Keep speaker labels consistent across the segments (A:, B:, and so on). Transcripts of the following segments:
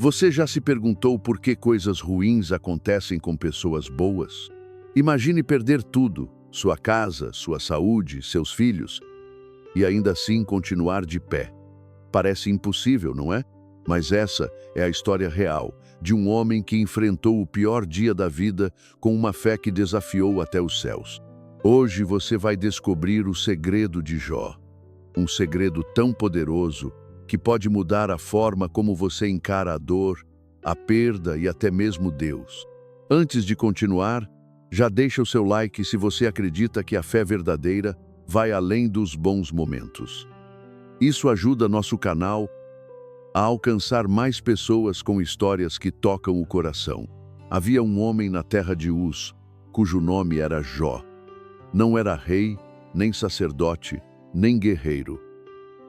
A: Você já se perguntou por que coisas ruins acontecem com pessoas boas? Imagine perder tudo, sua casa, sua saúde, seus filhos, e ainda assim continuar de pé. Parece impossível, não é? Mas essa é a história real de um homem que enfrentou o pior dia da vida com uma fé que desafiou até os céus. Hoje você vai descobrir o segredo de Jó. Um segredo tão poderoso que pode mudar a forma como você encara a dor, a perda e até mesmo Deus. Antes de continuar, já deixa o seu like se você acredita que a fé verdadeira vai além dos bons momentos. Isso ajuda nosso canal a alcançar mais pessoas com histórias que tocam o coração. Havia um homem na terra de Uz, cujo nome era Jó. Não era rei, nem sacerdote, nem guerreiro,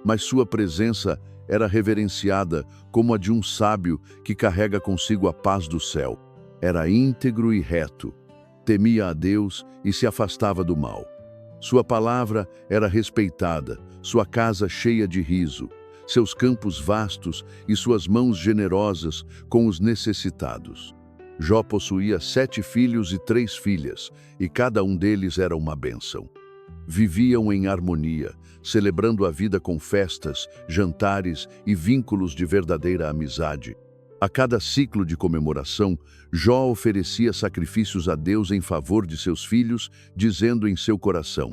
A: mas sua presença era reverenciada como a de um sábio que carrega consigo a paz do céu. Era íntegro e reto, temia a Deus e se afastava do mal. Sua palavra era respeitada, sua casa cheia de riso, seus campos vastos e suas mãos generosas com os necessitados. Jó possuía 7 filhos e 3 filhas, e cada um deles era uma bênção. Viviam em harmonia, celebrando a vida com festas, jantares e vínculos de verdadeira amizade. A cada ciclo de comemoração, Jó oferecia sacrifícios a Deus em favor de seus filhos, dizendo em seu coração: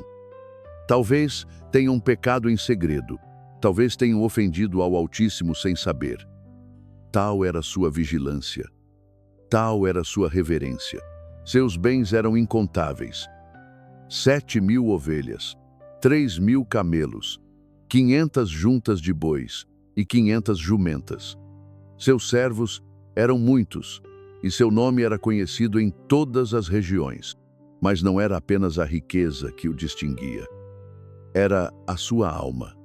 A: talvez tenham pecado em segredo, talvez tenham ofendido ao Altíssimo sem saber. Tal era sua vigilância, tal era sua reverência. Seus bens eram incontáveis: 7.000 ovelhas, 3.000 camelos, 500 juntas de bois e 500 jumentas. Seus servos eram muitos, e seu nome era conhecido em todas as regiões. Mas não era apenas a riqueza que o distinguia. Era a sua alma.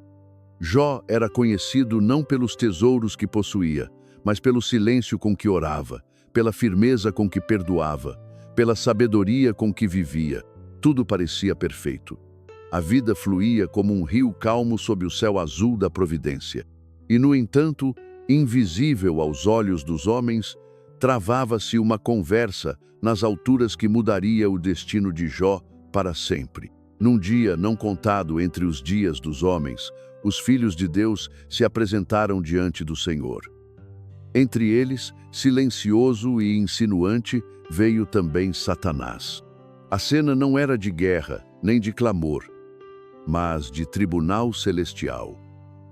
A: Jó era conhecido não pelos tesouros que possuía, mas pelo silêncio com que orava, pela firmeza com que perdoava, pela sabedoria com que vivia. Tudo parecia perfeito. A vida fluía como um rio calmo sob o céu azul da providência. E, no entanto, invisível aos olhos dos homens, travava-se uma conversa nas alturas que mudaria o destino de Jó para sempre. Num dia não contado entre os dias dos homens, os filhos de Deus se apresentaram diante do Senhor. Entre eles, silencioso e insinuante, veio também Satanás. A cena não era de guerra, nem de clamor, mas de tribunal celestial,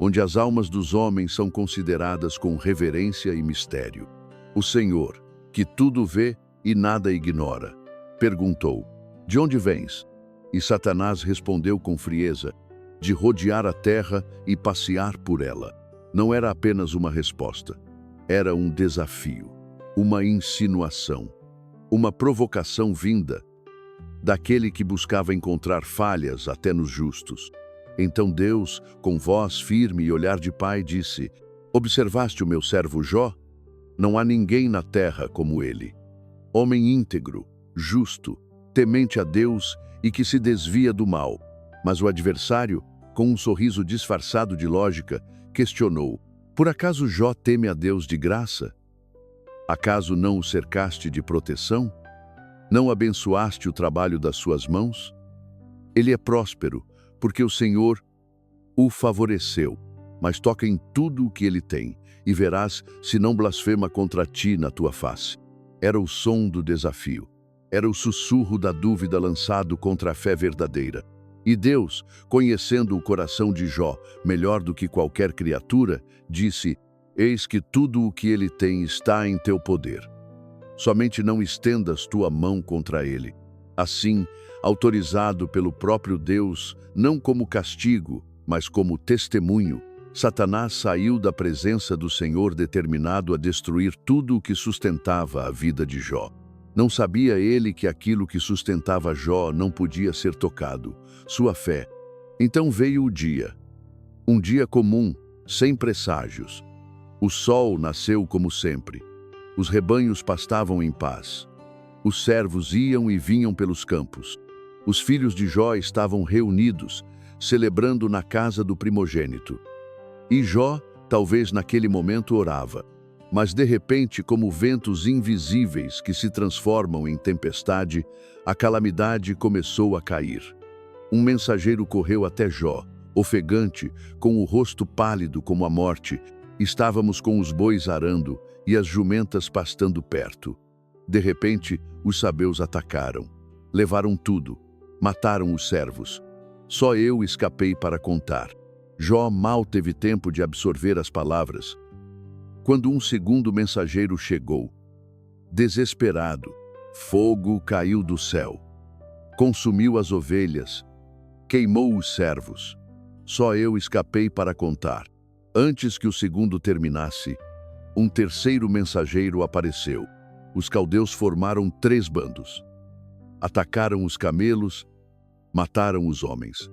A: onde as almas dos homens são consideradas com reverência e mistério. O Senhor, que tudo vê e nada ignora, perguntou: de onde vens? E Satanás respondeu com frieza: de rodear a terra e passear por ela. Não era apenas uma resposta, era um desafio, uma insinuação, uma provocação vinda daquele que buscava encontrar falhas até nos justos. Então Deus, com voz firme e olhar de pai, disse: observaste o meu servo Jó? Não há ninguém na terra como ele. Homem íntegro, justo, temente a Deus e que se desvia do mal. Mas o adversário, com um sorriso disfarçado de lógica, questionou: por acaso Jó teme a Deus de graça? Acaso não o cercaste de proteção? Não abençoaste o trabalho das suas mãos? Ele é próspero, porque o Senhor o favoreceu, mas toca em tudo o que ele tem, e verás se não blasfema contra ti na tua face. Era o som do desafio, era o sussurro da dúvida lançado contra a fé verdadeira. E Deus, conhecendo o coração de Jó melhor do que qualquer criatura, disse: eis que tudo o que ele tem está em teu poder. Somente não estendas tua mão contra ele. Assim, autorizado pelo próprio Deus, não como castigo, mas como testemunho, Satanás saiu da presença do Senhor determinado a destruir tudo o que sustentava a vida de Jó. Não sabia ele que aquilo que sustentava Jó não podia ser tocado, sua fé. Então veio o dia. Um dia comum, sem presságios. O sol nasceu como sempre. Os rebanhos pastavam em paz. Os servos iam e vinham pelos campos. Os filhos de Jó estavam reunidos, celebrando na casa do primogênito. E Jó, talvez naquele momento, orava: Mas de repente, como ventos invisíveis que se transformam em tempestade, a calamidade começou a cair. Um mensageiro correu até Jó, ofegante, com o rosto pálido como a morte. Estávamos com os bois arando e as jumentas pastando perto. De repente, os sabeus atacaram. Levaram tudo. Mataram os servos. Só eu escapei para contar. Jó mal teve tempo de absorver as palavras, quando um segundo mensageiro chegou. Desesperado, fogo caiu do céu. Consumiu as ovelhas. Queimou os servos. Só eu escapei para contar. Antes que o segundo terminasse, um terceiro mensageiro apareceu. Os caldeus formaram 3 bandos. Atacaram os camelos, mataram os homens.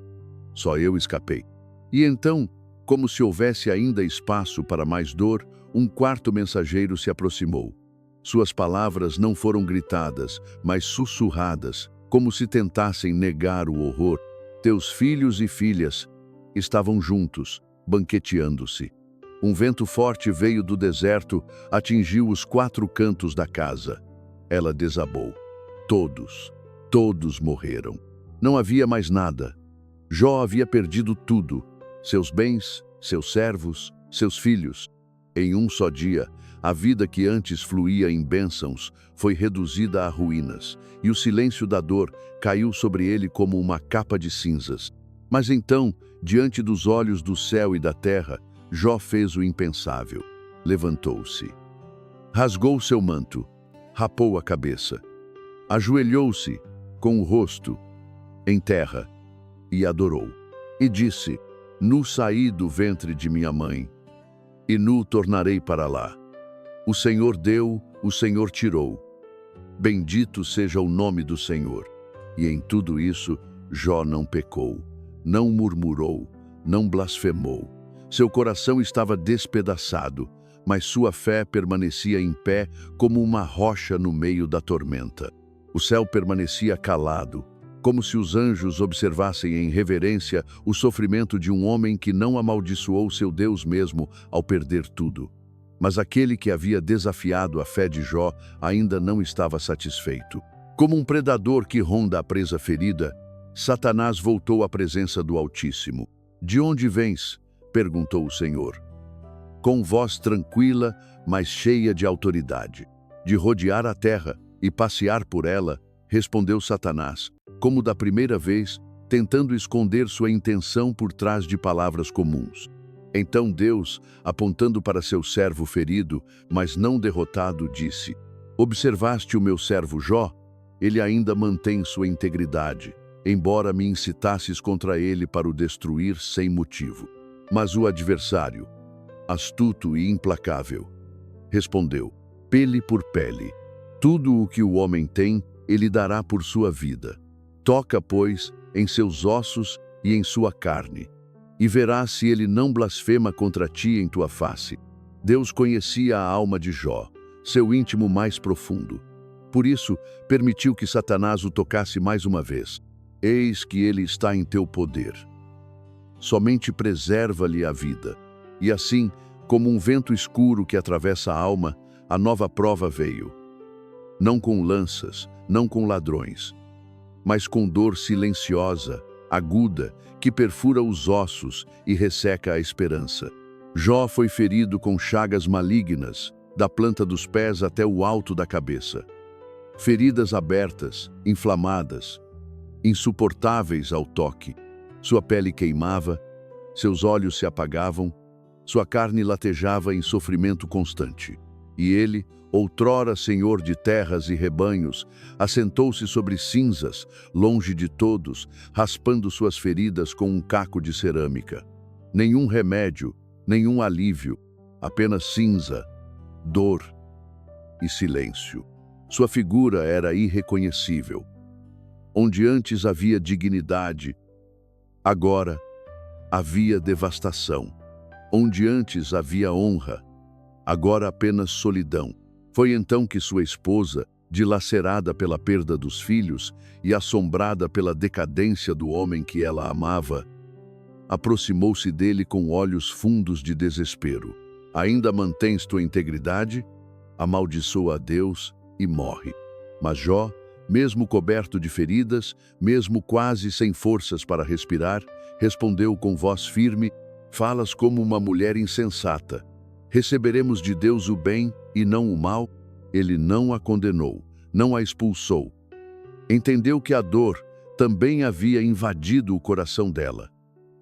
A: Só eu escapei. E então, como se houvesse ainda espaço para mais dor, um quarto mensageiro se aproximou. Suas palavras não foram gritadas, mas sussurradas, como se tentassem negar o horror. Teus filhos e filhas estavam juntos, banqueteando-se. Um vento forte veio do deserto, atingiu os 4 cantos da casa. Ela desabou. Todos morreram. Não havia mais nada. Jó havia perdido tudo. Seus bens, seus servos, seus filhos. Em um só dia, a vida que antes fluía em bênçãos foi reduzida a ruínas, e o silêncio da dor caiu sobre ele como uma capa de cinzas. Mas então, diante dos olhos do céu e da terra, Jó fez o impensável. Levantou-se. Rasgou seu manto, rapou a cabeça. Ajoelhou-se, com o rosto em terra, e adorou. E disse: Nu saí do ventre de minha mãe, e nu tornarei para lá. O Senhor deu, o Senhor tirou. Bendito seja o nome do Senhor. E em tudo isso, Jó não pecou, não murmurou, não blasfemou. Seu coração estava despedaçado, mas sua fé permanecia em pé como uma rocha no meio da tormenta. O céu permanecia calado, como se os anjos observassem em reverência o sofrimento de um homem que não amaldiçoou seu Deus mesmo ao perder tudo. Mas aquele que havia desafiado a fé de Jó ainda não estava satisfeito. Como um predador que ronda a presa ferida, Satanás voltou à presença do Altíssimo. De onde vens? Perguntou o Senhor. Com voz tranquila, mas cheia de autoridade. De rodear a terra e passear por ela, respondeu Satanás, como da primeira vez, tentando esconder sua intenção por trás de palavras comuns. Então Deus, apontando para seu servo ferido, mas não derrotado, disse: Observaste o meu servo Jó? Ele ainda mantém sua integridade, embora me incitasses contra ele para o destruir sem motivo. Mas o adversário, astuto e implacável, respondeu: Pele por pele. Tudo o que o homem tem, ele dará por sua vida. Toca, pois, em seus ossos e em sua carne, e verás se ele não blasfema contra ti em tua face. Deus conhecia a alma de Jó, seu íntimo mais profundo. Por isso, permitiu que Satanás o tocasse mais uma vez. Eis que ele está em teu poder. Somente preserva-lhe a vida. E assim, como um vento escuro que atravessa a alma, a nova prova veio. Não com lanças, não com ladrões, mas com dor silenciosa, aguda, que perfura os ossos e resseca a esperança. Jó foi ferido com chagas malignas, da planta dos pés até o alto da cabeça. Feridas abertas, inflamadas, insuportáveis ao toque. Sua pele queimava, seus olhos se apagavam, sua carne latejava em sofrimento constante. E ele, outrora senhor de terras e rebanhos, assentou-se sobre cinzas, longe de todos, raspando suas feridas com um caco de cerâmica. Nenhum remédio, nenhum alívio, apenas cinza, dor e silêncio. Sua figura era irreconhecível. Onde antes havia dignidade, agora havia devastação. Onde antes havia honra, agora apenas solidão. Foi então que sua esposa, dilacerada pela perda dos filhos e assombrada pela decadência do homem que ela amava, aproximou-se dele com olhos fundos de desespero. Ainda mantens tua integridade? Amaldiçoa a Deus e morre. Mas Jó, mesmo coberto de feridas, mesmo quase sem forças para respirar, respondeu com voz firme: falas como uma mulher insensata. Receberemos de Deus o bem e não o mal? Ele não a condenou, não a expulsou. Entendeu que a dor também havia invadido o coração dela.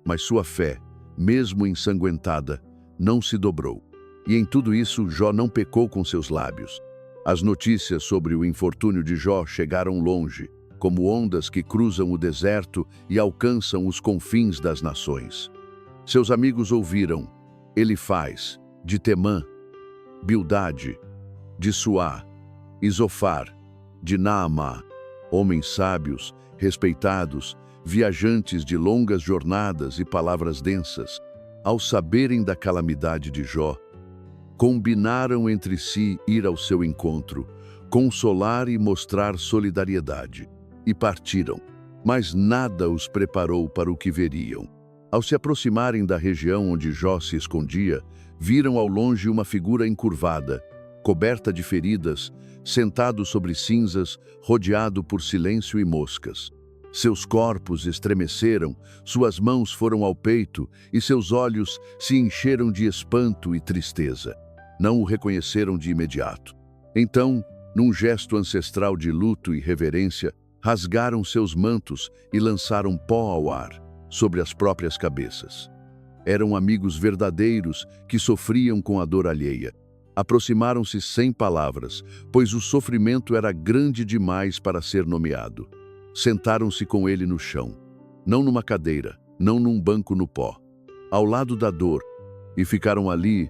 A: Mas sua fé, mesmo ensanguentada, não se dobrou. E em tudo isso, Jó não pecou com seus lábios. As notícias sobre o infortúnio de Jó chegaram longe, como ondas que cruzam o deserto e alcançam os confins das nações. Seus amigos ouviram: Elifaz, de Temã, Bildade, de Suá, Isofar, de Naamá, homens sábios, respeitados, viajantes de longas jornadas e palavras densas, ao saberem da calamidade de Jó, combinaram entre si ir ao seu encontro, consolar e mostrar solidariedade, e partiram, mas nada os preparou para o que veriam. Ao se aproximarem da região onde Jó se escondia, viram ao longe uma figura encurvada, coberta de feridas, sentado sobre cinzas, rodeado por silêncio e moscas. Seus corpos estremeceram, suas mãos foram ao peito e seus olhos se encheram de espanto e tristeza. Não o reconheceram de imediato. Então, num gesto ancestral de luto e reverência, rasgaram seus mantos e lançaram pó ao ar, sobre as próprias cabeças. Eram amigos verdadeiros que sofriam com a dor alheia. Aproximaram-se sem palavras, pois o sofrimento era grande demais para ser nomeado. Sentaram-se com ele no chão, não numa cadeira, não num banco no pó, ao lado da dor, e ficaram ali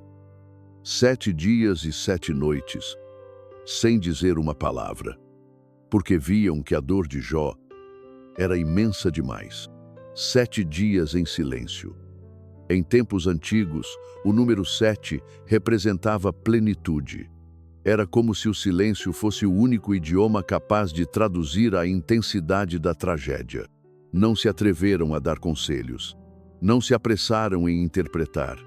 A: 7 dias e 7 noites, sem dizer uma palavra, porque viam que a dor de Jó era imensa demais. 7 dias em silêncio. Em tempos antigos, o número 7 representava plenitude. Era como se o silêncio fosse o único idioma capaz de traduzir a intensidade da tragédia. Não se atreveram a dar conselhos. Não se apressaram em interpretar.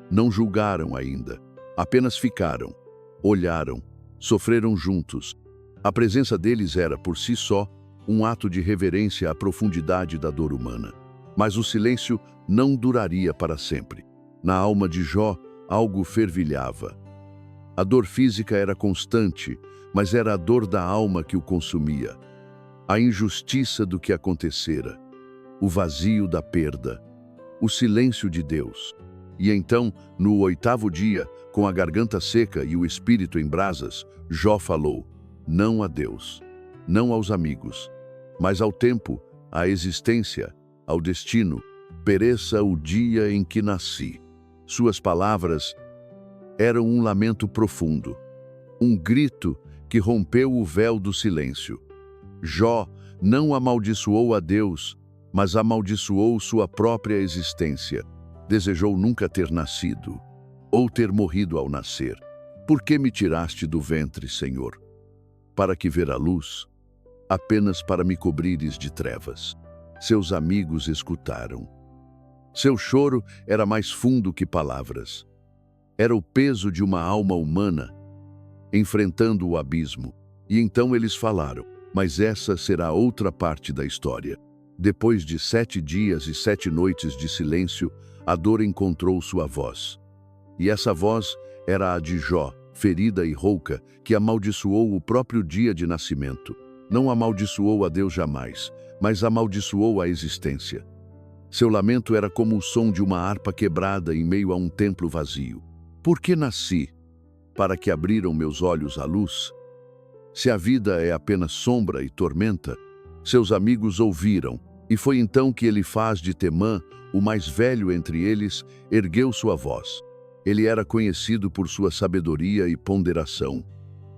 A: Não julgaram ainda. Apenas ficaram, olharam, sofreram juntos. A presença deles era, por si só, um ato de reverência à profundidade da dor humana. Mas o silêncio não duraria para sempre. Na alma de Jó, algo fervilhava. A dor física era constante, mas era a dor da alma que o consumia. A injustiça do que acontecera, o vazio da perda, o silêncio de Deus. E então, no 8º dia, com a garganta seca e o espírito em brasas, Jó falou: não a Deus, não aos amigos, mas ao tempo, à existência, ao destino: pereça o dia em que nasci. Suas palavras eram um lamento profundo, um grito que rompeu o véu do silêncio. Jó não amaldiçoou a Deus, mas amaldiçoou sua própria existência. Desejou nunca ter nascido, ou ter morrido ao nascer. Por que me tiraste do ventre, Senhor? Para que ver a luz? Apenas para me cobrires de trevas. Seus amigos escutaram. Seu choro era mais fundo que palavras. Era o peso de uma alma humana enfrentando o abismo. E então eles falaram: mas essa será outra parte da história. Depois de 7 dias e 7 noites de silêncio, a dor encontrou sua voz. E essa voz era a de Jó, ferida e rouca, que amaldiçoou o próprio dia de nascimento. Não amaldiçoou a Deus jamais, mas amaldiçoou a existência. Seu lamento era como o som de uma harpa quebrada em meio a um templo vazio. Por que nasci? Para que abriram meus olhos à luz? Se a vida é apenas sombra e tormenta, seus amigos ouviram, e foi então que Elifaz de Temã, o mais velho entre eles, ergueu sua voz. Ele era conhecido por sua sabedoria e ponderação,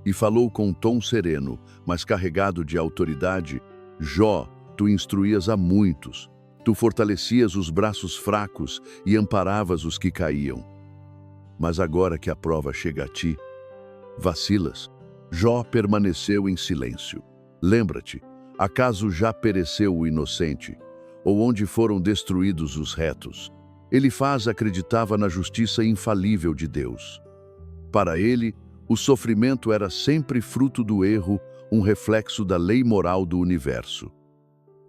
A: e falou com um tom sereno, mas carregado de autoridade: Jó, tu instruías a muitos, tu fortalecias os braços fracos e amparavas os que caíam. Mas agora que a prova chega a ti, vacilas. Jó permaneceu em silêncio. Lembra-te, acaso já pereceu o inocente? Ou onde foram destruídos os retos? Elifaz acreditava na justiça infalível de Deus. Para ele, o sofrimento era sempre fruto do erro, um reflexo da lei moral do universo.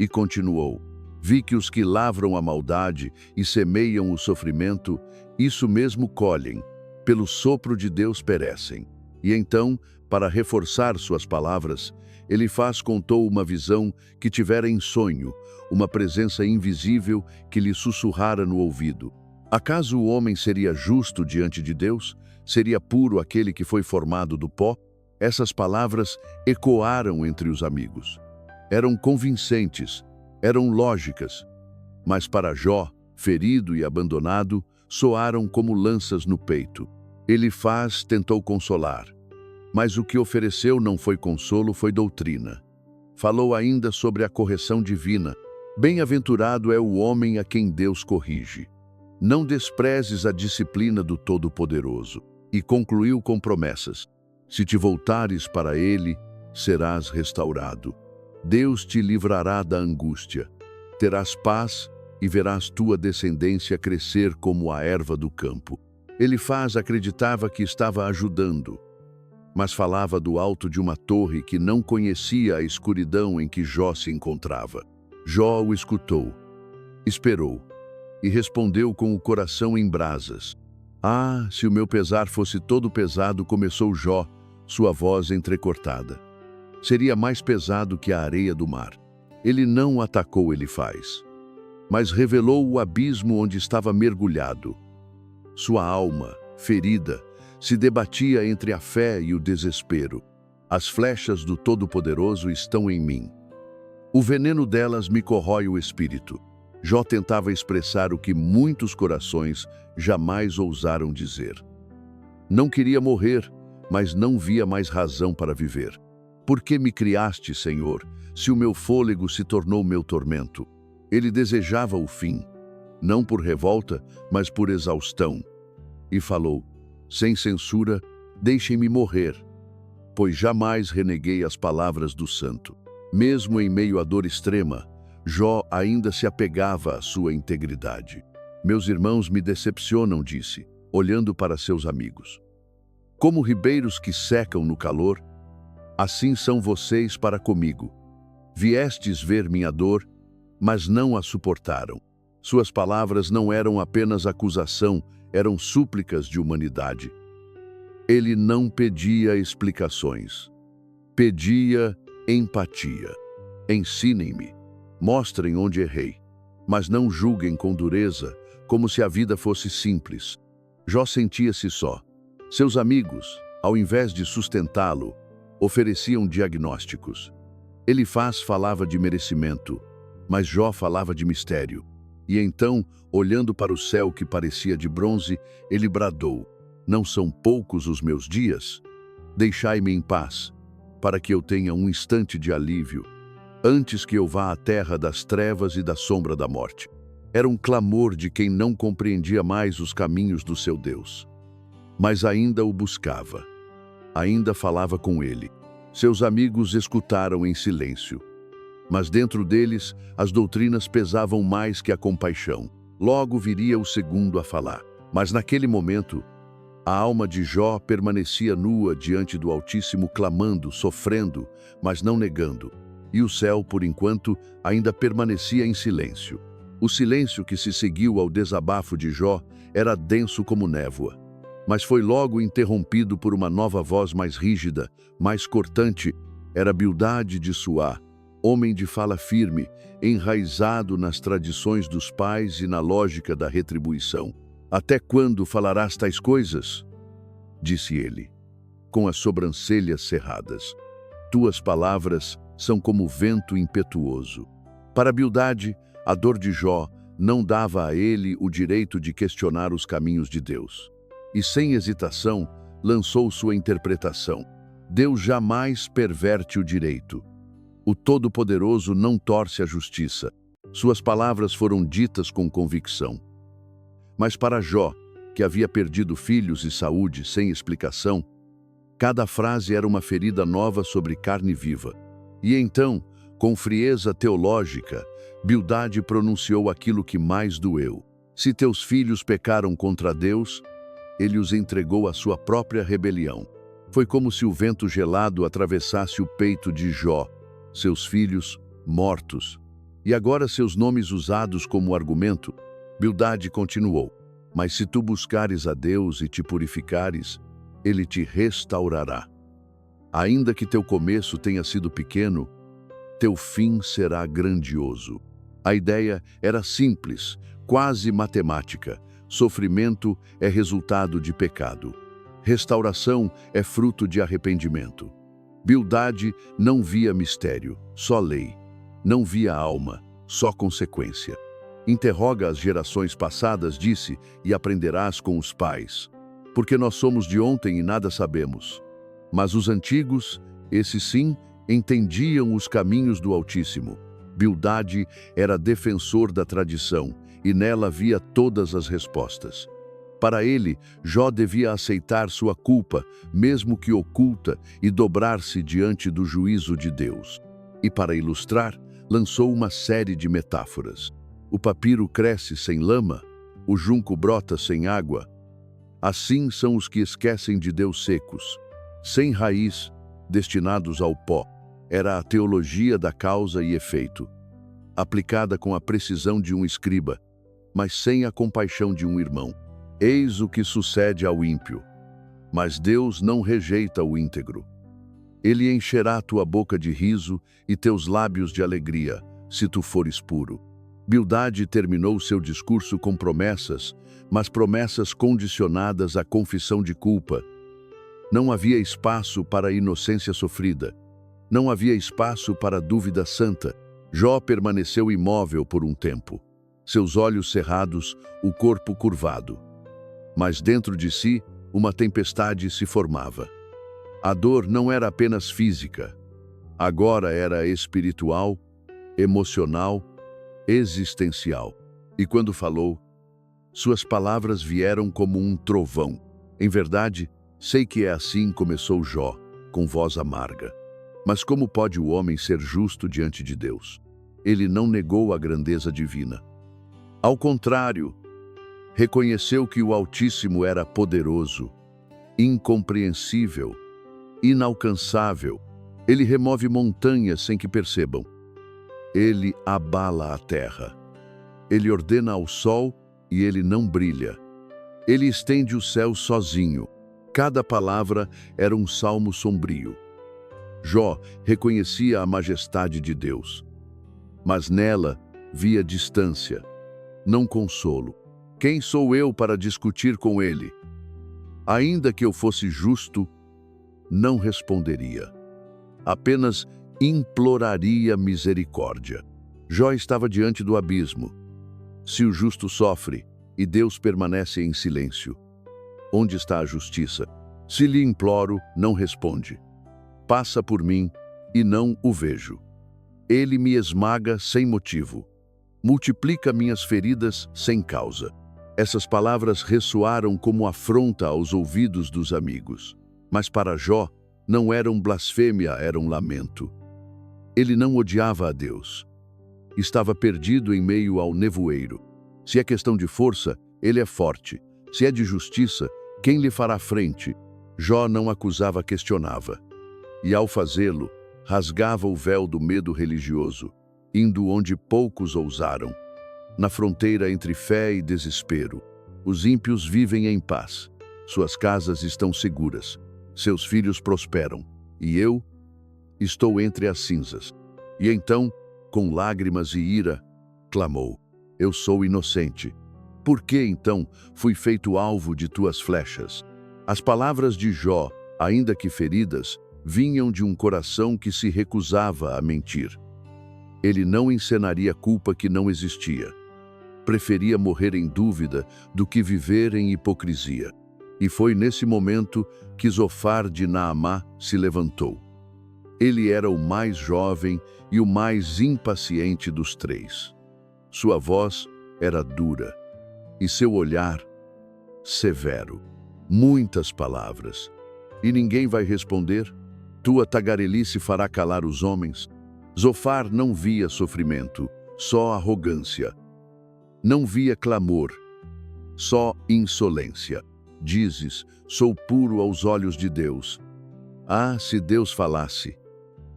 A: E continuou: vi que os que lavram a maldade e semeiam o sofrimento, isso mesmo colhem, pelo sopro de Deus perecem. E então, para reforçar suas palavras, Elifaz contou uma visão que tivera em sonho, uma presença invisível que lhe sussurrara no ouvido. Acaso o homem seria justo diante de Deus? Seria puro aquele que foi formado do pó? Essas palavras ecoaram entre os amigos. Eram convincentes, eram lógicas, mas para Jó, ferido e abandonado, soaram como lanças no peito. Elifaz tentou consolar, mas o que ofereceu não foi consolo, foi doutrina. Falou ainda sobre a correção divina. Bem-aventurado é o homem a quem Deus corrige. Não desprezes a disciplina do Todo-Poderoso. E concluiu com promessas: se te voltares para ele, serás restaurado. Deus te livrará da angústia. Terás paz e verás tua descendência crescer como a erva do campo. Elifaz acreditava que estava ajudando, mas falava do alto de uma torre que não conhecia a escuridão em que Jó se encontrava. Jó o escutou, esperou e respondeu com o coração em brasas. Ah, se o meu pesar fosse todo pesado, começou Jó, sua voz entrecortada. Seria mais pesado que a areia do mar. Ele não atacou Elifaz, mas revelou o abismo onde estava mergulhado. Sua alma, ferida, se debatia entre a fé e o desespero. As flechas do Todo-Poderoso estão em mim. O veneno delas me corrói o espírito. Jó tentava expressar o que muitos corações jamais ousaram dizer. Não queria morrer, mas não via mais razão para viver. Por que me criaste, Senhor, se o meu fôlego se tornou meu tormento? Ele desejava o fim, não por revolta, mas por exaustão. E falou: sem censura, deixem-me morrer, pois jamais reneguei as palavras do santo. Mesmo em meio à dor extrema, Jó ainda se apegava à sua integridade. Meus irmãos me decepcionam, disse, olhando para seus amigos. Como ribeiros que secam no calor, assim são vocês para comigo. Viestes ver minha dor, mas não a suportaram. Suas palavras não eram apenas acusação, eram súplicas de humanidade. Ele não pedia explicações. Pedia empatia. Ensinem-me. Mostrem onde errei, mas não julguem com dureza, como se a vida fosse simples. Jó sentia-se só. Seus amigos, ao invés de sustentá-lo, ofereciam diagnósticos. Elifaz falava de merecimento, mas Jó falava de mistério. E então, olhando para o céu que parecia de bronze, ele bradou: não são poucos os meus dias? Deixai-me em paz, para que eu tenha um instante de alívio, antes que eu vá à terra das trevas e da sombra da morte. Era um clamor de quem não compreendia mais os caminhos do seu Deus. Mas ainda o buscava. Ainda falava com ele. Seus amigos escutaram em silêncio. Mas dentro deles, as doutrinas pesavam mais que a compaixão. Logo viria o segundo a falar. Mas naquele momento, a alma de Jó permanecia nua diante do Altíssimo, clamando, sofrendo, mas não negando. E o céu, por enquanto, ainda permanecia em silêncio. O silêncio que se seguiu ao desabafo de Jó era denso como névoa, mas foi logo interrompido por uma nova voz mais rígida, mais cortante. Era Bildade de Suá, homem de fala firme, enraizado nas tradições dos pais e na lógica da retribuição. Até quando falarás tais coisas? Disse ele, com as sobrancelhas cerradas. Tuas palavras são como vento impetuoso. Para Bildade, a dor de Jó não dava a ele o direito de questionar os caminhos de Deus. E sem hesitação, lançou sua interpretação. Deus jamais perverte o direito. O Todo-Poderoso não torce a justiça. Suas palavras foram ditas com convicção. Mas para Jó, que havia perdido filhos e saúde sem explicação, cada frase era uma ferida nova sobre carne viva. E então, com frieza teológica, Bildade pronunciou aquilo que mais doeu. Se teus filhos pecaram contra Deus, ele os entregou à sua própria rebelião. Foi como se o vento gelado atravessasse o peito de Jó, seus filhos mortos. E agora seus nomes usados como argumento. Bildade continuou: mas se tu buscares a Deus e te purificares, ele te restaurará. Ainda que teu começo tenha sido pequeno, teu fim será grandioso. A ideia era simples, quase matemática. Sofrimento é resultado de pecado. Restauração é fruto de arrependimento. Bildade não via mistério, só lei. Não via alma, só consequência. Interroga as gerações passadas, disse, e aprenderás com os pais. Porque nós somos de ontem e nada sabemos. Mas os antigos, esses sim, entendiam os caminhos do Altíssimo. Bildade era defensor da tradição, e nela via todas as respostas. Para ele, Jó devia aceitar sua culpa, mesmo que oculta, e dobrar-se diante do juízo de Deus. E para ilustrar, lançou uma série de metáforas. O papiro cresce sem lama, o junco brota sem água. Assim são os que esquecem de Deus secos, sem raiz, destinados ao pó. Era a teologia da causa e efeito, aplicada com a precisão de um escriba, mas sem a compaixão de um irmão. Eis o que sucede ao ímpio. Mas Deus não rejeita o íntegro. Ele encherá tua boca de riso e teus lábios de alegria, se tu fores puro. Bildade terminou seu discurso com promessas, mas promessas condicionadas à confissão de culpa. Não havia espaço para a inocência sofrida. Não havia espaço para a dúvida santa. Jó permaneceu imóvel por um tempo, seus olhos cerrados, o corpo curvado. Mas dentro de si, uma tempestade se formava. A dor não era apenas física. Agora era espiritual, emocional, existencial. E quando falou, suas palavras vieram como um trovão. Em verdade, sei que é assim, começou Jó, com voz amarga. Mas como pode o homem ser justo diante de Deus? Ele não negou a grandeza divina. Ao contrário, reconheceu que o Altíssimo era poderoso, incompreensível, inalcançável. Ele remove montanhas sem que percebam. Ele abala a terra. Ele ordena ao sol e ele não brilha. Ele estende o céu sozinho. Cada palavra era um salmo sombrio. Jó reconhecia a majestade de Deus, mas nela via distância, não consolo. Quem sou eu para discutir com ele? Ainda que eu fosse justo, não responderia. Apenas imploraria misericórdia. Jó estava diante do abismo. Se o justo sofre e Deus permanece em silêncio, onde está a justiça? Se lhe imploro, não responde. Passa por mim e não o vejo. Ele me esmaga sem motivo. Multiplica minhas feridas sem causa. Essas palavras ressoaram como afronta aos ouvidos dos amigos. Mas para Jó, não eram blasfêmia, era um lamento. Ele não odiava a Deus. Estava perdido em meio ao nevoeiro. Se é questão de força, ele é forte. Se é de justiça, quem lhe fará frente? Jó não acusava, questionava. E ao fazê-lo, rasgava o véu do medo religioso, indo onde poucos ousaram. Na fronteira entre fé e desespero, os ímpios vivem em paz. Suas casas estão seguras. Seus filhos prosperam. E eu estou entre as cinzas. E então, com lágrimas e ira, clamou: eu sou inocente. Por que, então, fui feito alvo de tuas flechas? As palavras de Jó, ainda que feridas, vinham de um coração que se recusava a mentir. Ele não encenaria culpa que não existia. Preferia morrer em dúvida do que viver em hipocrisia. E foi nesse momento que Zofar de Naamá se levantou. Ele era o mais jovem e o mais impaciente dos três. Sua voz era dura e seu olhar severo. Muitas palavras. E ninguém vai responder? Tua tagarelice fará calar os homens? Zofar não via sofrimento, só arrogância. Não via clamor, só insolência. Dizes, sou puro aos olhos de Deus. Ah, se Deus falasse,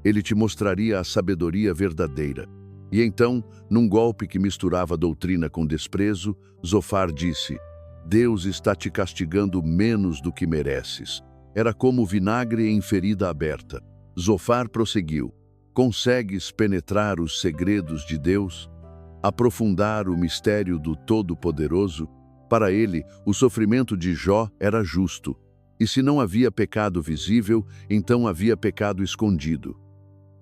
A: ele te mostraria a sabedoria verdadeira. E então, num golpe que misturava doutrina com desprezo, Zofar disse, Deus está te castigando menos do que mereces. Era como vinagre em ferida aberta. Zofar prosseguiu, consegues penetrar os segredos de Deus? Aprofundar o mistério do Todo-Poderoso? Para ele, o sofrimento de Jó era justo. E se não havia pecado visível, então havia pecado escondido.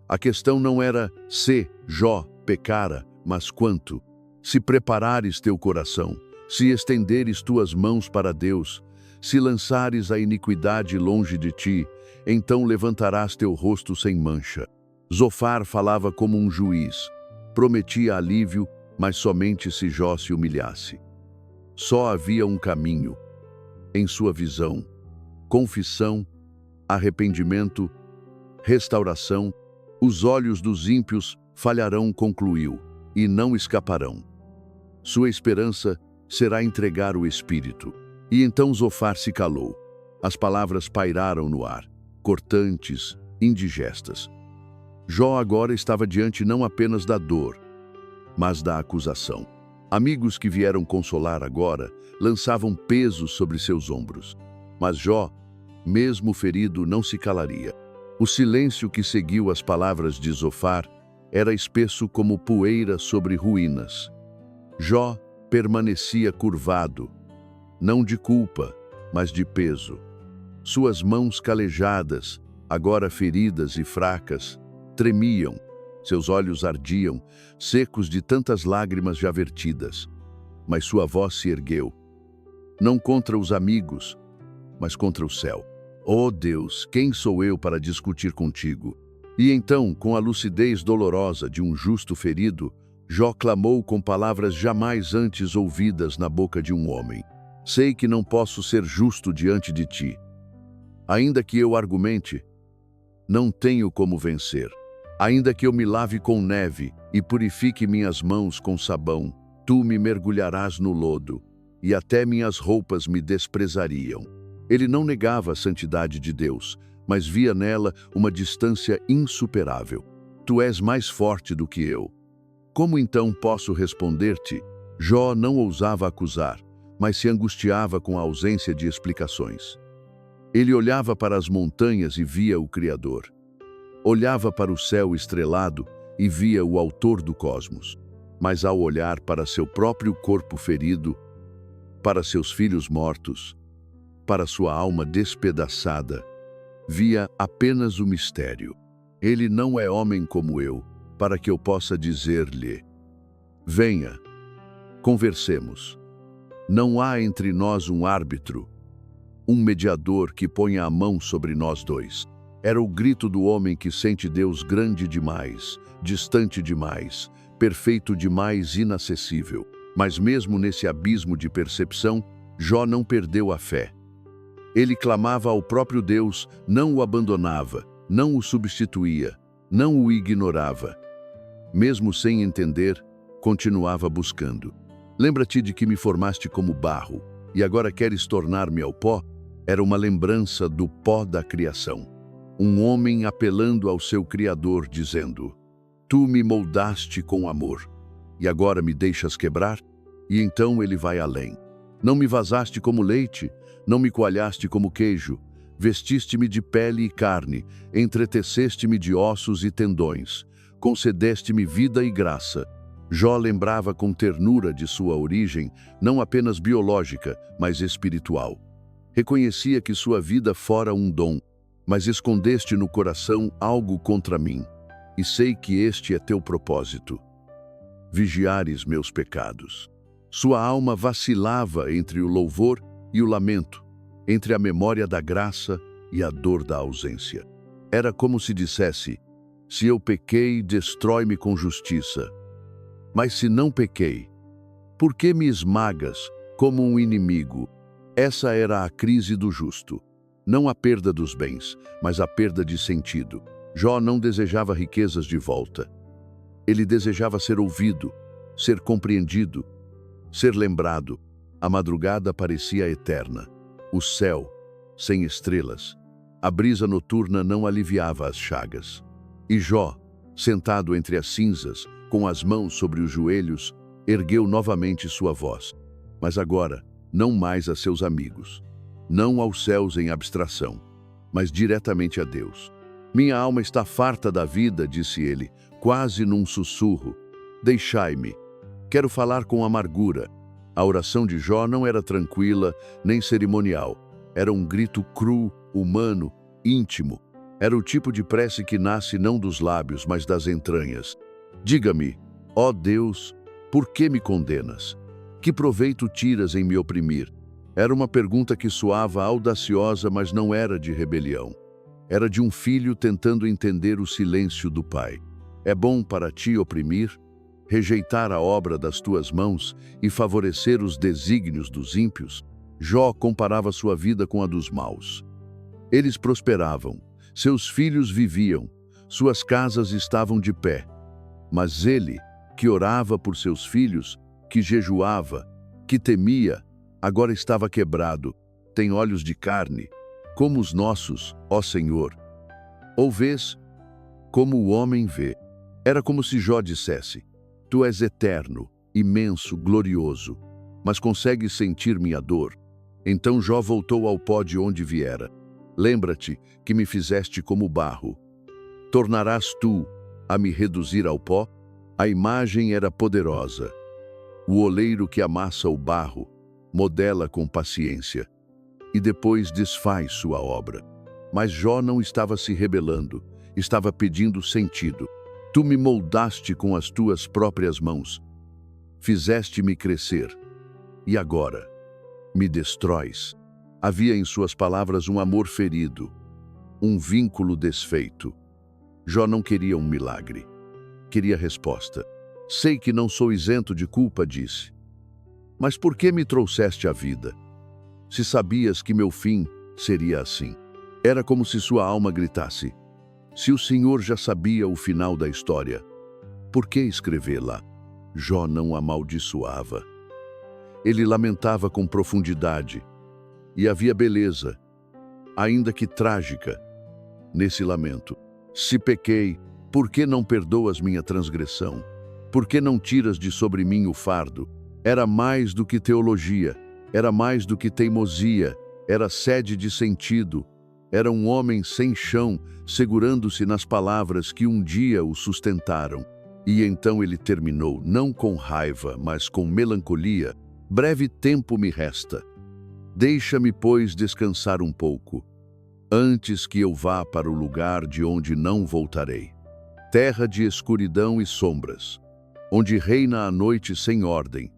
A: A questão não era se Jó pecara, mas quanto. Se preparares teu coração, se estenderes tuas mãos para Deus, se lançares a iniquidade longe de ti, então levantarás teu rosto sem mancha. Zofar falava como um juiz, prometia alívio, mas somente se Jó se humilhasse. Só havia um caminho, em sua visão: confissão, arrependimento, restauração. Os olhos dos ímpios falharão, concluiu, e não escaparão. Sua esperança será entregar o espírito. E então Zofar se calou. As palavras pairaram no ar, cortantes, indigestas. Jó agora estava diante não apenas da dor, mas da acusação. Amigos que vieram consolar agora lançavam peso sobre seus ombros. Mas Jó, mesmo ferido, não se calaria. O silêncio que seguiu as palavras de Zofar era espesso como poeira sobre ruínas. Jó permanecia curvado, não de culpa, mas de peso. Suas mãos calejadas, agora feridas e fracas, tremiam, seus olhos ardiam, secos de tantas lágrimas já vertidas. Mas sua voz se ergueu, não contra os amigos, mas contra o céu. Oh Deus, quem sou eu para discutir contigo? E então, com a lucidez dolorosa de um justo ferido, Jó clamou com palavras jamais antes ouvidas na boca de um homem. Sei que não posso ser justo diante de ti. Ainda que eu argumente, não tenho como vencer. Ainda que eu me lave com neve e purifique minhas mãos com sabão, tu me mergulharás no lodo, e até minhas roupas me desprezariam. Ele não negava a santidade de Deus, mas via nela uma distância insuperável. Tu és mais forte do que eu. Como então posso responder-te? Jó não ousava acusar, mas se angustiava com a ausência de explicações. Ele olhava para as montanhas e via o Criador. Olhava para o céu estrelado e via o autor do cosmos. Mas ao olhar para seu próprio corpo ferido, para seus filhos mortos, para sua alma despedaçada, via apenas o mistério. Ele não é homem como eu, para que eu possa dizer-lhe: venha, conversemos. Não há entre nós um árbitro, um mediador que ponha a mão sobre nós dois. Era o grito do homem que sente Deus grande demais, distante demais, perfeito demais, inacessível. Mas mesmo nesse abismo de percepção, Jó não perdeu a fé. Ele clamava ao próprio Deus, não o abandonava, não o substituía, não o ignorava. Mesmo sem entender, continuava buscando. Lembra-te de que me formaste como barro, e agora queres tornar-me ao pó? Era uma lembrança do pó da criação. Um homem apelando ao seu Criador, dizendo: tu me moldaste com amor, e agora me deixas quebrar? E então ele vai além. Não me vazaste como leite, não me coalhaste como queijo, vestiste-me de pele e carne, entreteceste-me de ossos e tendões, concedeste-me vida e graça. Jó lembrava com ternura de sua origem, não apenas biológica, mas espiritual. Reconhecia que sua vida fora um dom, mas escondeste no coração algo contra mim, e sei que este é teu propósito: vigiares meus pecados. Sua alma vacilava entre o louvor e o lamento, entre a memória da graça e a dor da ausência. Era como se dissesse: se eu pequei, destrói-me com justiça. Mas se não pequei, por que me esmagas como um inimigo? Essa era a crise do justo. Não a perda dos bens, mas a perda de sentido. Jó não desejava riquezas de volta. Ele desejava ser ouvido, ser compreendido, ser lembrado. A madrugada parecia eterna. O céu, sem estrelas. A brisa noturna não aliviava as chagas. E Jó, sentado entre as cinzas, com as mãos sobre os joelhos, ergueu novamente sua voz. Mas agora, não mais a seus amigos, não aos céus em abstração, mas diretamente a Deus. Minha alma está farta da vida, disse ele, quase num sussurro. Deixai-me. Quero falar com amargura. A oração de Jó não era tranquila, nem cerimonial. Era um grito cru, humano, íntimo. Era o tipo de prece que nasce não dos lábios, mas das entranhas. Diga-me, ó Deus, por que me condenas? Que proveito tiras em me oprimir? Era uma pergunta que soava audaciosa, mas não era de rebelião. Era de um filho tentando entender o silêncio do pai. É bom para ti oprimir, rejeitar a obra das tuas mãos e favorecer os desígnios dos ímpios? Jó comparava sua vida com a dos maus. Eles prosperavam, seus filhos viviam, suas casas estavam de pé. Mas ele, que orava por seus filhos, que jejuava, que temia, agora estava quebrado, tem olhos de carne, como os nossos, ó Senhor. Ou vês como o homem vê. Era como se Jó dissesse: Tu és eterno, imenso, glorioso, mas consegues sentir minha dor? Então Jó voltou ao pó de onde viera. Lembra-te que me fizeste como barro. Tornarás tu a me reduzir ao pó? A imagem era poderosa. O oleiro que amassa o barro modela com paciência e depois desfaz sua obra. Mas Jó não estava se rebelando, estava pedindo sentido. Tu me moldaste com as tuas próprias mãos, fizeste-me crescer, e agora me destróis. Havia em suas palavras um amor ferido, um vínculo desfeito. Jó não queria um milagre, queria resposta. Sei que não sou isento de culpa, disse. Mas por que me trouxeste à vida? Se sabias que meu fim seria assim. Era como se sua alma gritasse: se o Senhor já sabia o final da história, por que escrevê-la? Jó não amaldiçoava. Ele lamentava com profundidade, e havia beleza, ainda que trágica, nesse lamento. Se pequei, por que não perdoas minha transgressão? Por que não tiras de sobre mim o fardo? Era mais do que teologia, era mais do que teimosia, era sede de sentido. Era um homem sem chão, segurando-se nas palavras que um dia o sustentaram. E então ele terminou, não com raiva, mas com melancolia. Breve tempo me resta. Deixa-me, pois, descansar um pouco, antes que eu vá para o lugar de onde não voltarei. Terra de escuridão e sombras, onde reina a noite sem ordem,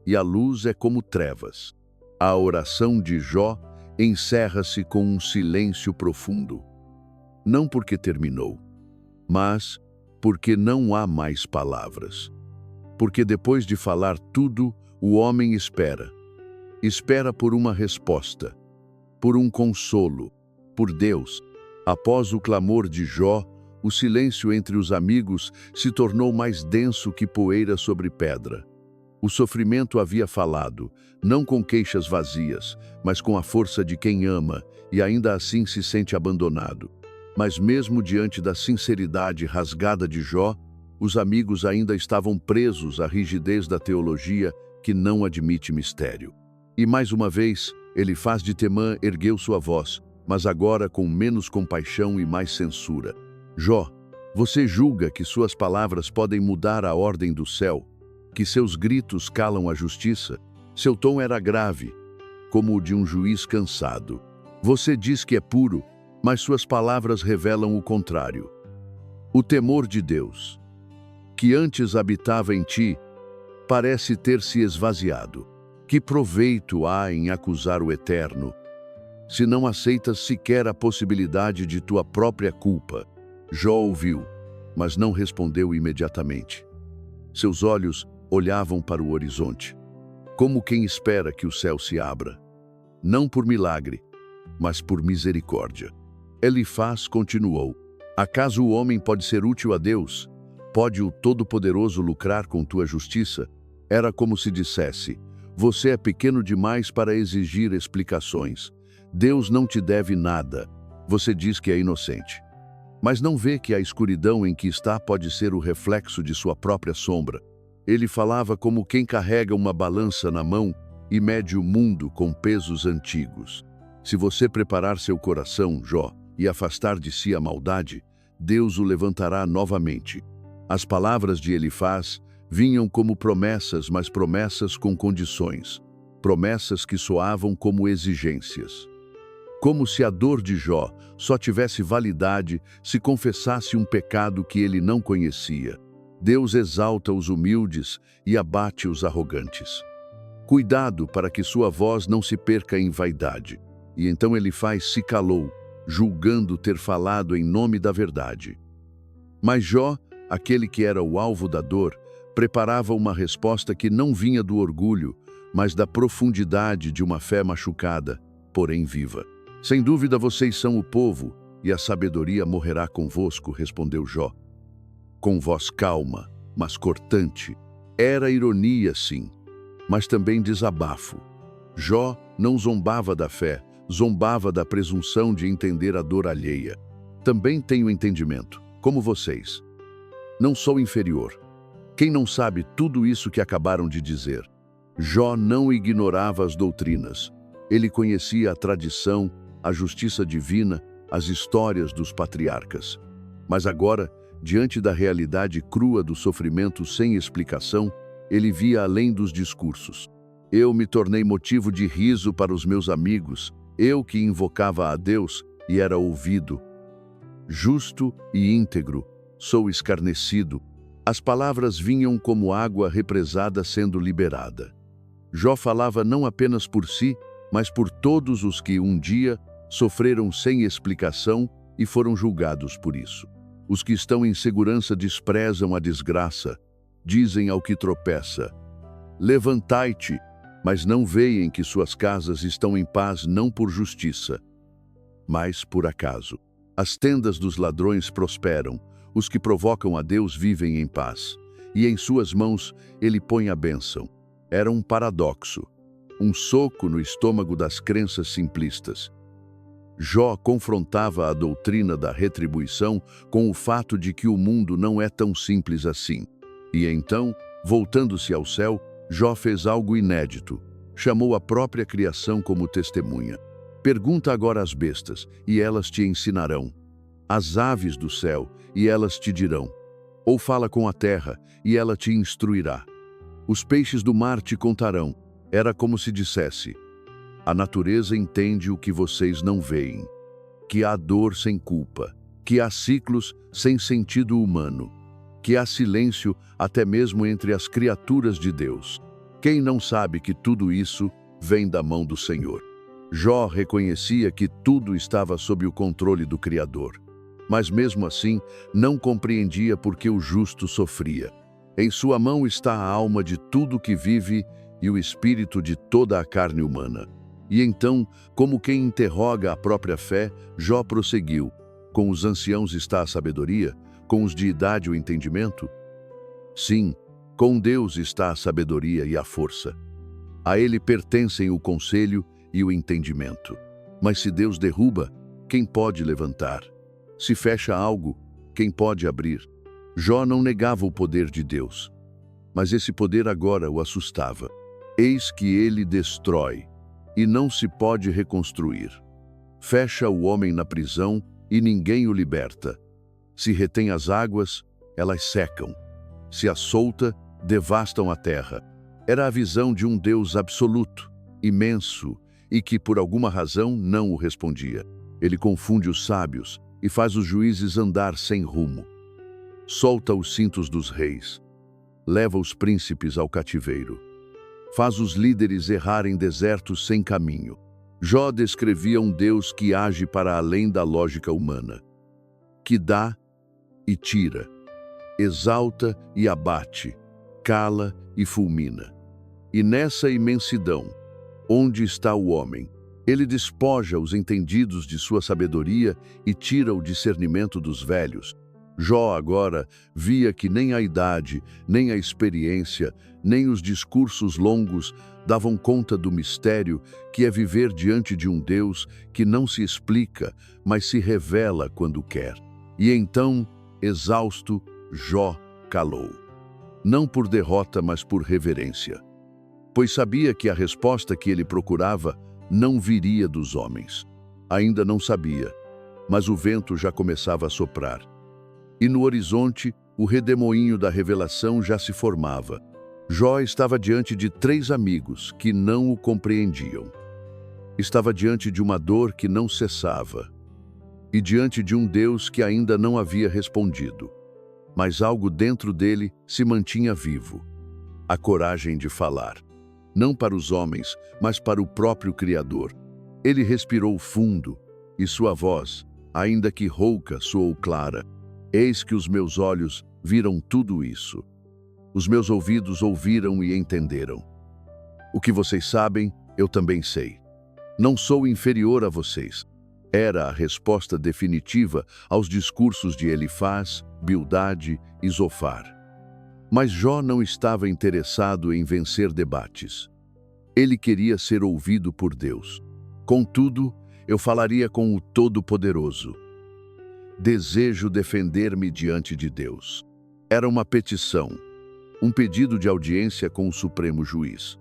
A: e a luz é como trevas. A oração de Jó encerra-se com um silêncio profundo. Não porque terminou, mas porque não há mais palavras. Porque depois de falar tudo, o homem espera. Espera por uma resposta, por um consolo, por Deus. Após o clamor de Jó, o silêncio entre os amigos se tornou mais denso que poeira sobre pedra. O sofrimento havia falado, não com queixas vazias, mas com a força de quem ama e ainda assim se sente abandonado. Mas mesmo diante da sinceridade rasgada de Jó, os amigos ainda estavam presos à rigidez da teologia que não admite mistério. E mais uma vez, Elifaz de Temã ergueu sua voz, mas agora com menos compaixão e mais censura. Jó, você julga que suas palavras podem mudar a ordem do céu? Que seus gritos calam a justiça? Seu tom era grave, como o de um juiz cansado. Você diz que é puro, mas suas palavras revelam o contrário. O temor de Deus, que antes habitava em ti, parece ter se esvaziado. Que proveito há em acusar o Eterno, se não aceitas sequer a possibilidade de tua própria culpa? Jó ouviu, mas não respondeu imediatamente. Seus olhos olhavam para o horizonte, como quem espera que o céu se abra. Não por milagre, mas por misericórdia. Elifaz continuou: acaso o homem pode ser útil a Deus? Pode o Todo-Poderoso lucrar com tua justiça? Era como se dissesse: Você é pequeno demais para exigir explicações. Deus não te deve nada. Você diz que é inocente. Mas não vê que a escuridão em que está pode ser o reflexo de sua própria sombra. Ele falava como quem carrega uma balança na mão e mede o mundo com pesos antigos. Se você preparar seu coração, Jó, e afastar de si a maldade, Deus o levantará novamente. As palavras de Elifaz vinham como promessas, mas promessas com condições. Promessas que soavam como exigências. Como se a dor de Jó só tivesse validade se confessasse um pecado que ele não conhecia. Deus exalta os humildes e abate os arrogantes. Cuidado para que sua voz não se perca em vaidade. E então Elifaz se calou, julgando ter falado em nome da verdade. Mas Jó, aquele que era o alvo da dor, preparava uma resposta que não vinha do orgulho, mas da profundidade de uma fé machucada, porém viva. Sem dúvida vocês são o povo, e a sabedoria morrerá convosco, respondeu Jó. Com voz calma, mas cortante. Era ironia, sim, mas também desabafo. Jó não zombava da fé, zombava da presunção de entender a dor alheia. Também tenho entendimento, como vocês. Não sou inferior. Quem não sabe tudo isso que acabaram de dizer? Jó não ignorava as doutrinas. Ele conhecia a tradição, a justiça divina, as histórias dos patriarcas. Mas agora, diante da realidade crua do sofrimento sem explicação, ele via além dos discursos. Eu me tornei motivo de riso para os meus amigos, eu que invocava a Deus e era ouvido. Justo e íntegro, sou escarnecido. As palavras vinham como água represada sendo liberada. Jó falava não apenas por si, mas por todos os que um dia sofreram sem explicação e foram julgados por isso. Os que estão em segurança desprezam a desgraça, dizem ao que tropeça: levantai-te, mas não veem que suas casas estão em paz não por justiça, mas por acaso. As tendas dos ladrões prosperam, os que provocam a Deus vivem em paz, e em suas mãos ele põe a bênção. Era um paradoxo, um soco no estômago das crenças simplistas. Jó confrontava a doutrina da retribuição com o fato de que o mundo não é tão simples assim. E então, voltando-se ao céu, Jó fez algo inédito. Chamou a própria criação como testemunha. Pergunta agora às bestas, e elas te ensinarão. Às aves do céu, e elas te dirão. Ou fala com a terra, e ela te instruirá. Os peixes do mar te contarão. Era como se dissesse: a natureza entende o que vocês não veem, que há dor sem culpa, que há ciclos sem sentido humano, que há silêncio até mesmo entre as criaturas de Deus. Quem não sabe que tudo isso vem da mão do Senhor? Jó reconhecia que tudo estava sob o controle do Criador, mas mesmo assim não compreendia por que o justo sofria. Em sua mão está a alma de tudo que vive e o espírito de toda a carne humana. E então, como quem interroga a própria fé, Jó prosseguiu: com os anciãos está a sabedoria, com os de idade o entendimento? Sim, com Deus está a sabedoria e a força. A ele pertencem o conselho e o entendimento. Mas se Deus derruba, quem pode levantar? Se fecha algo, quem pode abrir? Jó não negava o poder de Deus, mas esse poder agora o assustava. Eis que ele destrói, e não se pode reconstruir. Fecha o homem na prisão, e ninguém o liberta. Se retém as águas, elas secam. Se as solta, devastam a terra. Era a visão de um Deus absoluto, imenso, e que por alguma razão não o respondia. Ele confunde os sábios e faz os juízes andar sem rumo. Solta os cintos dos reis, leva os príncipes ao cativeiro. Faz os líderes errar em desertos sem caminho. Jó descrevia um Deus que age para além da lógica humana, que dá e tira, exalta e abate, cala e fulmina. E nessa imensidão, onde está o homem? Ele despoja os entendidos de sua sabedoria e tira o discernimento dos velhos. Jó agora via que nem a idade, nem a experiência, nem os discursos longos davam conta do mistério que é viver diante de um Deus que não se explica, mas se revela quando quer. E então, exausto, Jó calou. Não por derrota, mas por reverência. Pois sabia que a resposta que ele procurava não viria dos homens. Ainda não sabia, mas o vento já começava a soprar. E no horizonte, o redemoinho da revelação já se formava. Jó estava diante de 3 amigos que não o compreendiam. Estava diante de uma dor que não cessava. E diante de um Deus que ainda não havia respondido. Mas algo dentro dele se mantinha vivo. A coragem de falar. Não para os homens, mas para o próprio Criador. Ele respirou fundo, e sua voz, ainda que rouca, soou clara. Eis que os meus olhos viram tudo isso. Os meus ouvidos ouviram e entenderam. O que vocês sabem, eu também sei. Não sou inferior a vocês. Era a resposta definitiva aos discursos de Elifaz, Bildade e Zofar. Mas Jó não estava interessado em vencer debates. Ele queria ser ouvido por Deus. Contudo, eu falaria com o Todo-Poderoso. Desejo defender-me diante de Deus. Era uma petição, um pedido de audiência com o Supremo Juiz.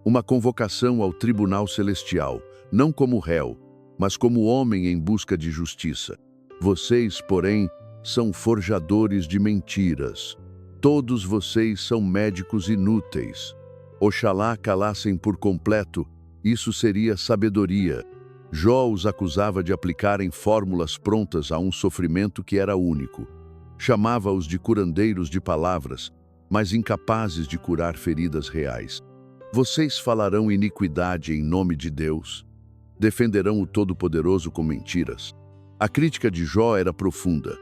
A: Uma convocação ao Tribunal Celestial, não como réu, mas como homem em busca de justiça. Vocês, porém, são forjadores de mentiras. Todos vocês são médicos inúteis. Oxalá calassem por completo, isso seria sabedoria. Jó os acusava de aplicarem fórmulas prontas a um sofrimento que era único. Chamava-os de curandeiros de palavras, mas incapazes de curar feridas reais. Vocês falarão iniquidade em nome de Deus? Defenderão o Todo-Poderoso com mentiras? A crítica de Jó era profunda.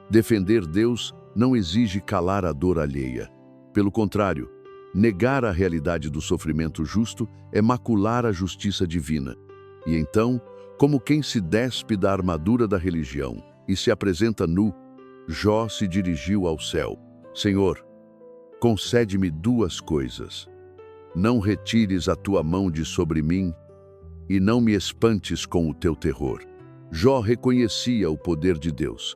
A: Defender Deus não exige calar a dor alheia. Pelo contrário, negar a realidade do sofrimento justo é macular a justiça divina. E então, como quem se despe da armadura da religião e se apresenta nu, Jó se dirigiu ao céu. Senhor, concede-me 2 coisas. Não retires a tua mão de sobre mim e não me espantes com o teu terror. Jó reconhecia o poder de Deus,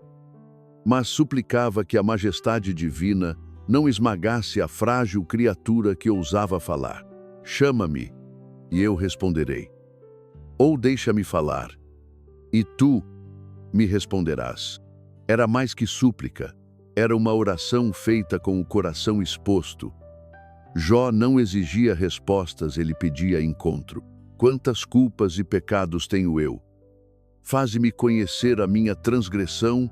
A: mas suplicava que a majestade divina não esmagasse a frágil criatura que ousava falar. Chama-me, e eu responderei. Ou deixa-me falar, e tu me responderás. Era mais que súplica, era uma oração feita com o coração exposto. Jó não exigia respostas, ele pedia encontro. Quantas culpas e pecados tenho eu? Faze-me conhecer a minha transgressão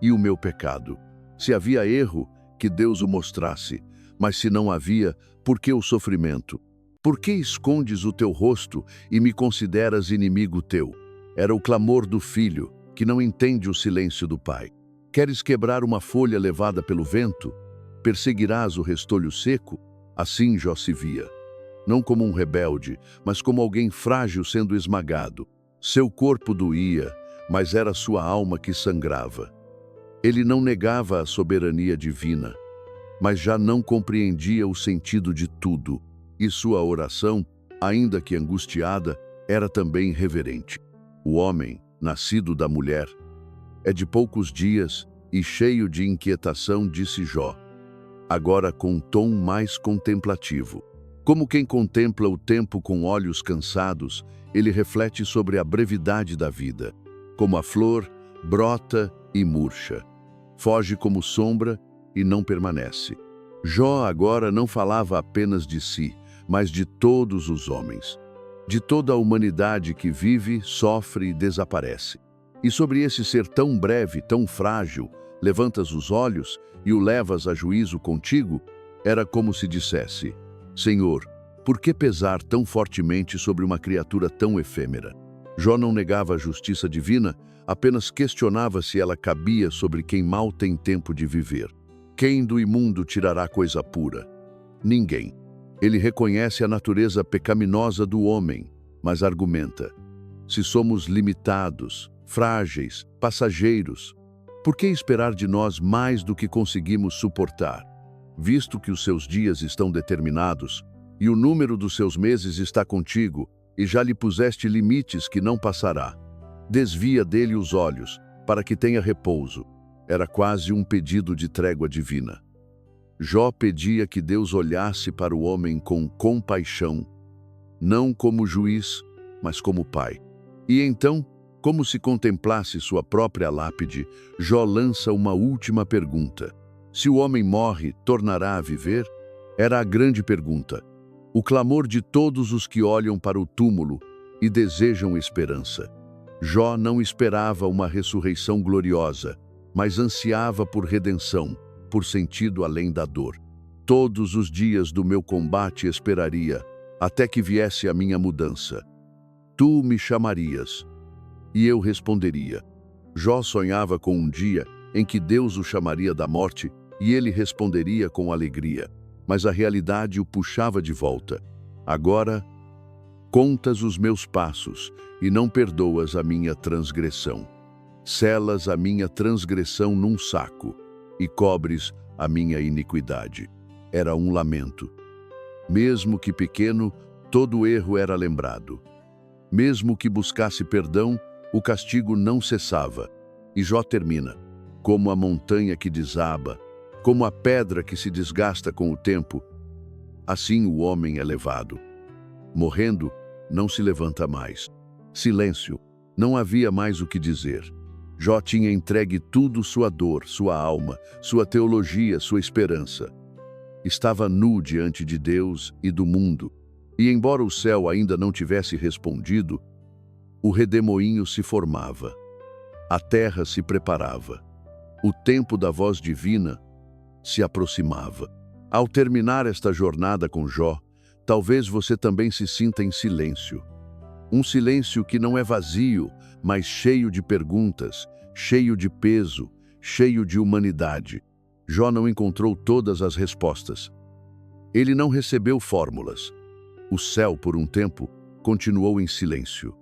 A: e o meu pecado. Se havia erro, que Deus o mostrasse, mas se não havia, por que o sofrimento? Por que escondes o teu rosto e me consideras inimigo teu? Era o clamor do filho, que não entende o silêncio do pai. Queres quebrar uma folha levada pelo vento? Perseguirás o restolho seco? Assim Jó se via. Não como um rebelde, mas como alguém frágil sendo esmagado. Seu corpo doía, mas era sua alma que sangrava. Ele não negava a soberania divina, mas já não compreendia o sentido de tudo. E sua oração, ainda que angustiada, era também reverente. O homem, nascido da mulher, é de poucos dias e cheio de inquietação, disse Jó, agora com um tom mais contemplativo. Como quem contempla o tempo com olhos cansados, ele reflete sobre a brevidade da vida. Como a flor, brota e murcha. Foge como sombra e não permanece. Jó agora não falava apenas de si, mas de todos os homens, de toda a humanidade que vive, sofre e desaparece. E sobre esse ser tão breve, tão frágil, levantas os olhos e o levas a juízo contigo, era como se dissesse, Senhor, por que pesar tão fortemente sobre uma criatura tão efêmera? Jó não negava a justiça divina, apenas questionava se ela cabia sobre quem mal tem tempo de viver. Quem do imundo tirará coisa pura? Ninguém. Ele reconhece a natureza pecaminosa do homem, mas argumenta: se somos limitados, frágeis, passageiros, Por que esperar de nós mais do que conseguimos suportar? Visto que os seus dias estão determinados, e o número dos seus meses está contigo, e já lhe puseste limites que não passará. Desvia dele os olhos, para que tenha repouso. Era quase um pedido de trégua divina. Jó pedia que Deus olhasse para o homem com compaixão, não como juiz, mas como pai. E então, como se contemplasse sua própria lápide, Jó lança uma última pergunta. Se o homem morre, tornará a viver? Era a grande pergunta. O clamor de todos os que olham para o túmulo e desejam esperança. Jó não esperava uma ressurreição gloriosa, mas ansiava por redenção, por sentido além da dor. Todos os dias do meu combate esperaria, até que viesse a minha mudança. Tu me chamarias, e eu responderia. Jó sonhava com um dia em que Deus o chamaria da morte e ele responderia com alegria, mas a realidade o puxava de volta. Agora, contas os meus passos e não perdoas a minha transgressão. Selas a minha transgressão num saco e cobres a minha iniquidade. Era um lamento. Mesmo que pequeno, todo erro era lembrado. Mesmo que buscasse perdão, o castigo não cessava. E Jó termina, como a montanha que desaba, como a pedra que se desgasta com o tempo, assim o homem é levado. Morrendo, não se levanta mais. Silêncio, não havia mais o que dizer. Jó tinha entregue tudo, sua dor, sua alma, sua teologia, sua esperança. Estava nu diante de Deus e do mundo, e embora o céu ainda não tivesse respondido, o redemoinho se formava. A terra se preparava. O tempo da voz divina se aproximava. Ao terminar esta jornada com Jó, talvez você também se sinta em silêncio. Um silêncio que não é vazio, mas cheio de perguntas, cheio de peso, cheio de humanidade. Jó não encontrou todas as respostas. Ele não recebeu fórmulas. O céu, por um tempo, continuou em silêncio.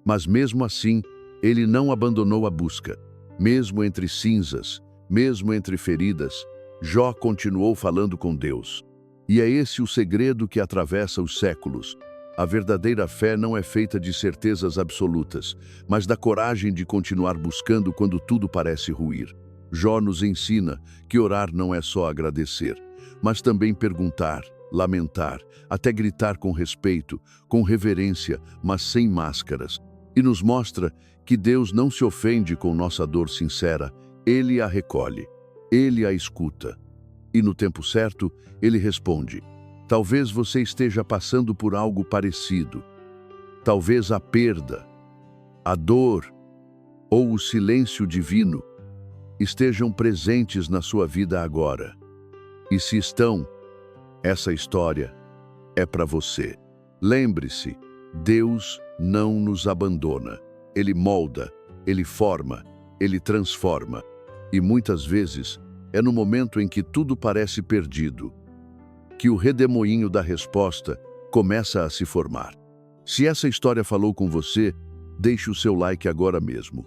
A: Mas mesmo assim, ele não abandonou a busca. Mesmo entre cinzas, mesmo entre feridas, Jó continuou falando com Deus. E é esse o segredo que atravessa os séculos. A verdadeira fé não é feita de certezas absolutas, mas da coragem de continuar buscando quando tudo parece ruir. Jó nos ensina que orar não é só agradecer, mas também perguntar, lamentar, até gritar com respeito, com reverência, mas sem máscaras. E nos mostra que Deus não se ofende com nossa dor sincera, Ele a recolhe, Ele a escuta. E no tempo certo, Ele responde. Talvez você esteja passando por algo parecido. Talvez a perda, a dor ou o silêncio divino estejam presentes na sua vida agora. E se estão, essa história é para você. Lembre-se, Deus não nos abandona. Ele molda, Ele forma, Ele transforma. E muitas vezes é no momento em que tudo parece perdido que o redemoinho da resposta começa a se formar. Se essa história falou com você, deixe o seu like agora mesmo.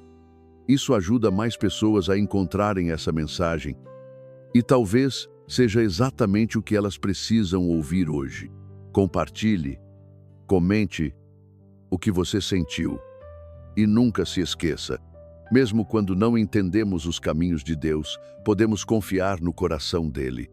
A: Isso ajuda mais pessoas a encontrarem essa mensagem e talvez seja exatamente o que elas precisam ouvir hoje. Compartilhe, comente o que você sentiu e nunca se esqueça, mesmo quando não entendemos os caminhos de Deus, podemos confiar no coração dele.